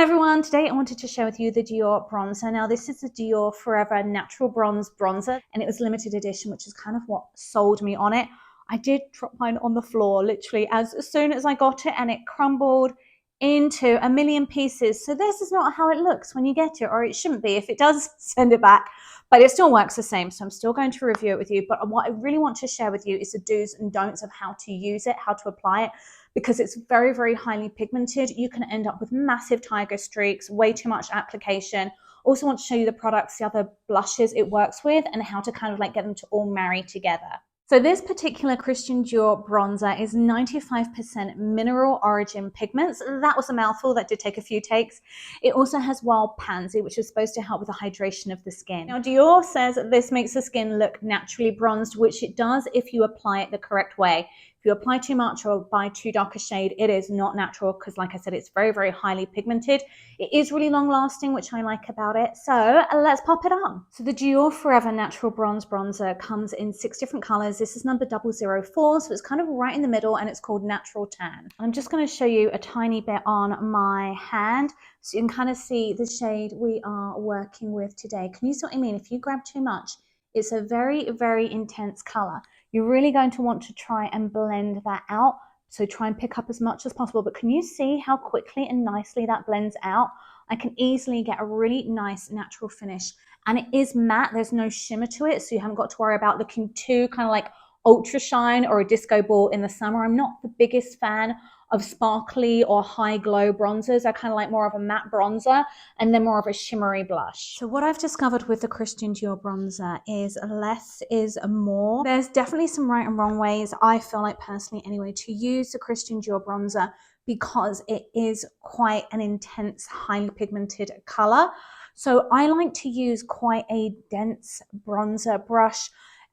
everyone, today I wanted to share with you the Dior bronzer. Now this is the Dior Forever Natural Bronze bronzer and it was limited edition, which is kind of what sold me on it. I did drop mine on the floor literally as soon as I got it and it crumbled into a million pieces. So this is not how it looks when you get it, or it shouldn't be. If it does, send it back, but it still works the same. So I'm still going to review it with you. But what I really want to share with you is the do's and don'ts of how to use it, how to apply it, because it's very, very highly pigmented. You can end up with massive tiger streaks, way too much application. Also want to show you the products, the other blushes it works with, and how to kind of like get them to all marry together. So this particular Christian Dior bronzer is 95% mineral origin pigments. That was a mouthful, that did take a few takes. It also has wild pansy, which is supposed to help with the hydration of the skin. Now Dior says this makes the skin look naturally bronzed, which it does if you apply it the correct way. If you apply too much or buy too dark a shade, it is not natural because, like I said, it's very, very highly pigmented. It is really long lasting, which I like about it. So let's pop it on. So the Dior Forever Natural Bronze bronzer comes in 6 different colors. This is number 004, so it's kind of right in the middle and it's called Natural Tan. I'm just going to show you a tiny bit on my hand so you can kind of see the shade we are working with today. Can you see what I mean? If you grab too much, it's a very, very intense color. You're really going to want to try and blend that out. So try and pick up as much as possible. But can you see how quickly and nicely that blends out? I can easily get a really nice natural finish. And it is matte. There's no shimmer to it. So you haven't got to worry about looking too kind of like ultra shine or a disco ball in the summer. I'm not the biggest fan of sparkly or high glow bronzers. I kind of like more of a matte bronzer and then more of a shimmery blush. So what I've discovered with the Christian Dior bronzer is less is more. There's definitely some right and wrong ways, I feel like personally anyway, to use the Christian Dior bronzer because it is quite an intense, highly pigmented color. So I like to use quite a dense bronzer brush.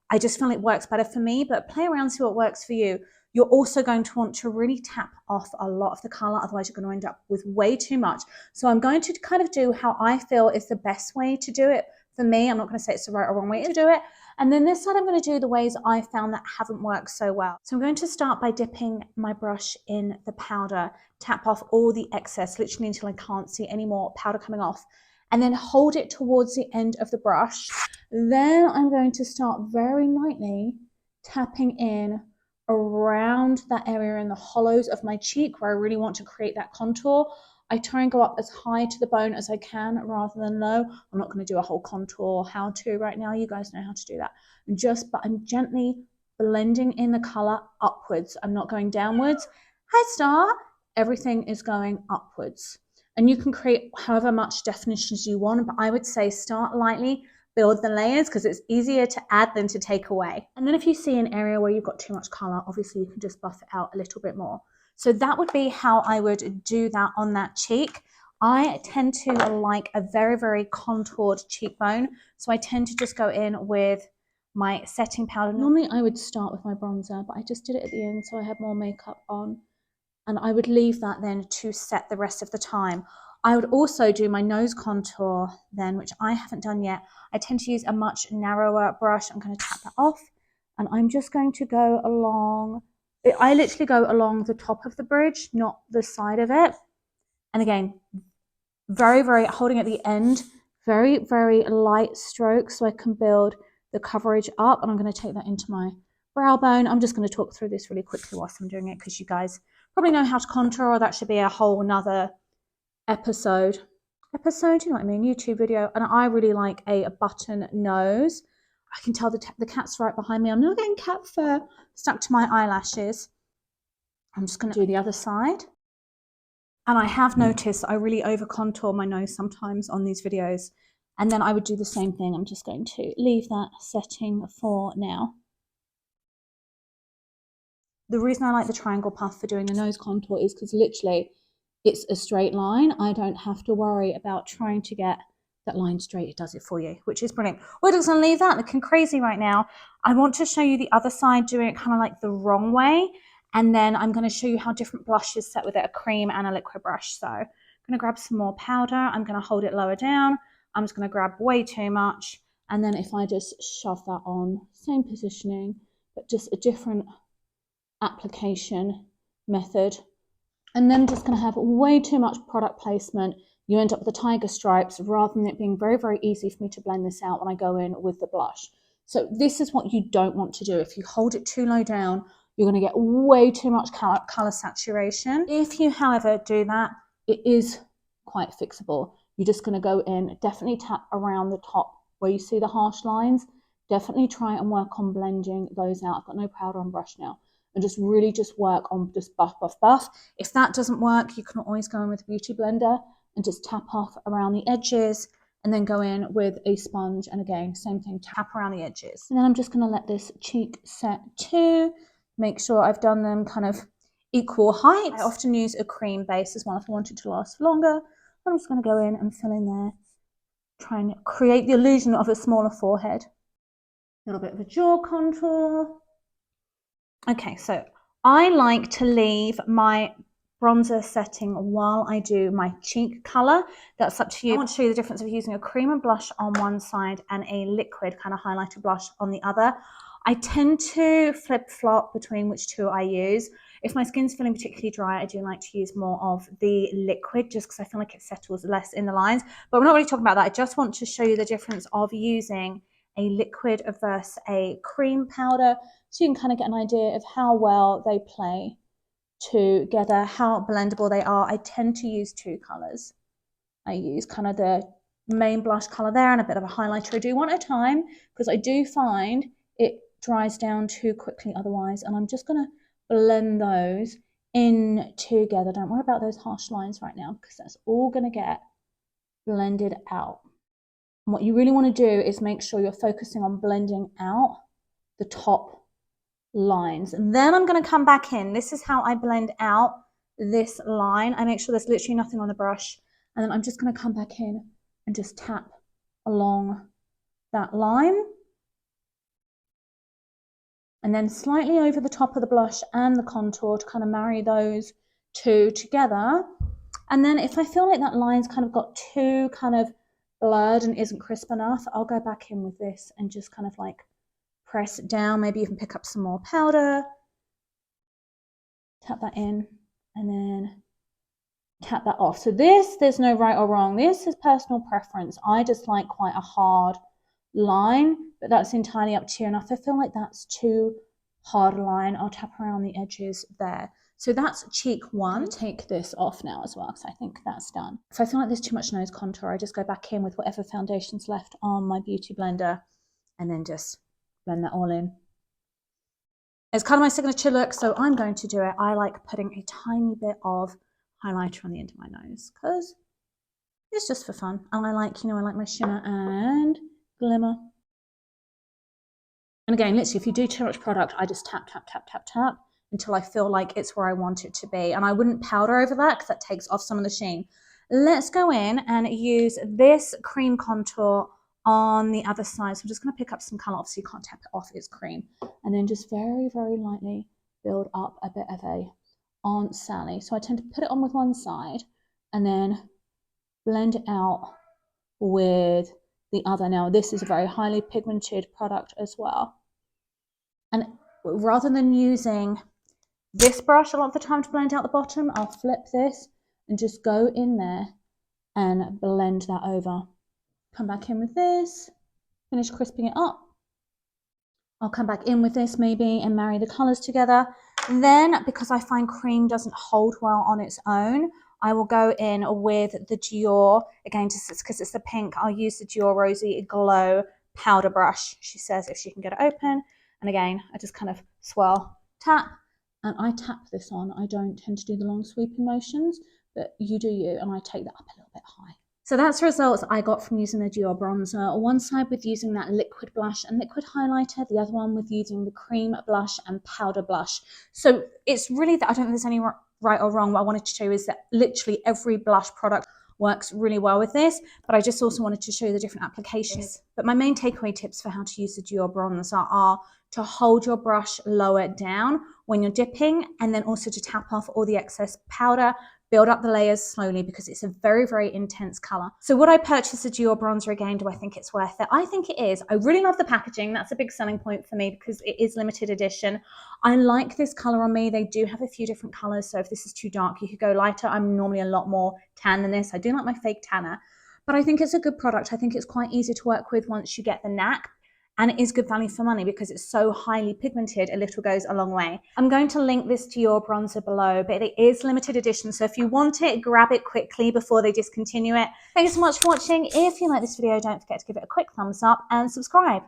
I just feel it works better for me, but play around, see what works for you. You're also going to want to really tap off a lot of the color, otherwise you're going to end up with way too much. So I'm going to kind of do how I feel is the best way to do it for me. I'm not going to say it's the right or wrong way to do it. And then this side I'm going to do the ways I found that haven't worked so well. So I'm going to start by dipping my brush in the powder, tap off all the excess, literally until I can't see any more powder coming off, and then hold it towards the end of the brush. Then I'm going to start very lightly tapping in around that area in the hollows of my cheek where I really want to create that contour. I try and go up as high to the bone as I can rather than low. I'm not going to do a whole contour how to right now. You guys know how to do that. But I'm gently blending in the color upwards. I'm not going downwards. Hi Star, everything is going upwards. And you can create however much definition as you want, but I would say start lightly, build the layers because it's easier to add than to take away. And then if you see an area where you've got too much color, obviously you can just buff it out a little bit more. So that would be how I would do that on that cheek. I tend to like a very, very contoured cheekbone. So I tend to just go in with my setting powder. Normally I would start with my bronzer, but I just did it at the end so I had more makeup on. And I would leave that then to set the rest of the time. I would also do my nose contour then, which I haven't done yet. I tend to use a much narrower brush. I'm going to tap that off and I'm just going to go along. I literally go along the top of the bridge, not the side of it. And again, very, very holding at the end, very, very light strokes so I can build the coverage up. And I'm going to take that into my brow bone. I'm just going to talk through this really quickly whilst I'm doing it because you guys probably know how to contour, or that should be a whole nother episode, you know what I mean, YouTube video. And I really like a button nose. I can tell the cat's right behind me. I'm not getting cat fur stuck to my eyelashes. I'm just going to do the other side. And I have noticed I really over contour my nose sometimes on these videos. And then I would do the same thing. I'm just going to leave that setting for now. The reason I like the triangle puff for doing the nose contour is because literally it's a straight line. I don't have to worry about trying to get that line straight. It does it for you, which is brilliant. We're just going to leave that looking crazy right now. I want to show you the other side doing it kind of like the wrong way. And then I'm going to show you how different blushes set with it, a cream and a liquid brush. So I'm going to grab some more powder. I'm going to hold it lower down. I'm just going to grab way too much. And then if I just shove that on, same positioning, but just a different application method And then I'm just going to have way too much product placement. You end up with the tiger stripes rather than it being very, very easy for me to blend this out when I go in with the blush. So this is what you don't want to do. If you hold it too low down, you're going to get way too much color saturation. If you, however, do that, it is quite fixable. You're just going to go in, definitely tap around the top where you see the harsh lines. Definitely try and work on blending those out. I've got no powder on brush now. And just really just work on just buff, buff, buff. If that doesn't work, you can always go in with a beauty blender and just tap off around the edges and then go in with a sponge. And again, same thing, tap around the edges. And then I'm just going to let this cheek set too. Make sure I've done them kind of equal height. I often use a cream base as well if I want it to last longer. I'm just going to go in and fill in there, try and create the illusion of a smaller forehead. A little bit of a jaw contour. Okay, so I like to leave my bronzer setting while I do my cheek color. That's up to you. I want to show you the difference of using a cream and blush on one side and a liquid kind of highlighter blush on the other. I tend to flip-flop between which two I use. If my skin's feeling particularly dry, I do like to use more of the liquid just because I feel like it settles less in the lines. But we're not really talking about that. I just want to show you the difference of using a liquid versus a cream powder, so you can kind of get an idea of how well they play together, how blendable they are. I tend to use two colors. I use kind of the main blush color there and a bit of a highlighter. I do one at a time because I do find it dries down too quickly otherwise, and I'm just going to blend those in together. Don't worry about those harsh lines right now because that's all going to get blended out. And what you really want to do is make sure you're focusing on blending out the top lines. And then I'm going to come back in. This is how I blend out this line. I make sure there's literally nothing on the brush. And then I'm just going to come back in and just tap along that line. And then slightly over the top of the blush and the contour to kind of marry those two together. And then if I feel like that line's kind of got too kind of blurred and isn't crisp enough, I'll go back in with this and just kind of like press it down, maybe even pick up some more powder, tap that in, and then tap that off. So this, there's no right or wrong. This is personal preference. I just like quite a hard line, but that's entirely up to you. And if I feel like that's too hard a line, I'll tap around the edges there. So that's cheek one. Take this off now as well, because I think that's done. If I feel like there's too much nose contour, I just go back in with whatever foundation's left on my beauty blender and then just blend that all in. It's kind of my signature look, so I'm going to do it. I like putting a tiny bit of highlighter on the end of my nose because it's just for fun. And I like, you know, I like my shimmer and glimmer. And again, literally, if you do too much product, I just tap, tap, tap, tap, tap until I feel like it's where I want it to be. And I wouldn't powder over that because that takes off some of the sheen. Let's go in and use this cream contour on the other side. So I'm just going to pick up some color. Obviously, you can't tap it off, it's cream. And then just very, very lightly build up a bit of a Aunt Sally. So I tend to put it on with one side and then blend it out with the other. Now, this is a very highly pigmented product as well. And rather than using this brush a lot of the time to blend out the bottom, I'll flip this and just go in there and blend that over. Come back in with this, finish crisping it up. I'll come back in with this maybe and marry the colors together. Then, because I find cream doesn't hold well on its own, I will go in with the Dior, again, just because it's the pink, I'll use the Dior Rosy Glow powder brush. She says if she can get it open. And again, I just kind of swirl, tap, and I tap this on. I don't tend to do the long sweeping motions, but you do you, and I take that up a little bit high. So that's the results I got from using the Dior bronzer. One side with using that liquid blush and liquid highlighter, the other one with using the cream blush and powder blush. So it's really that I don't think there's any right or wrong. What I wanted to show you is that literally every blush product works really well with this, but I just also wanted to show you the different applications. But my main takeaway tips for how to use the Dior bronzer are to hold your brush lower down when you're dipping, and then also to tap off all the excess powder build up the layers slowly because it's a very, very intense color. So would I purchase a Dior bronzer again? Do I think it's worth it? I think it is. I really love the packaging. That's a big selling point for me because it is limited edition. I like this color on me. They do have a few different colors. So if this is too dark, you could go lighter. I'm normally a lot more tan than this. I do like my fake tanner, but I think it's a good product. I think it's quite easy to work with once you get the knack. And it is good value for money because it's so highly pigmented, a little goes a long way. I'm going to link this to your bronzer below, but it is limited edition. So if you want it, grab it quickly before they discontinue it. Thanks so much for watching. If you like this video, don't forget to give it a quick thumbs up and subscribe.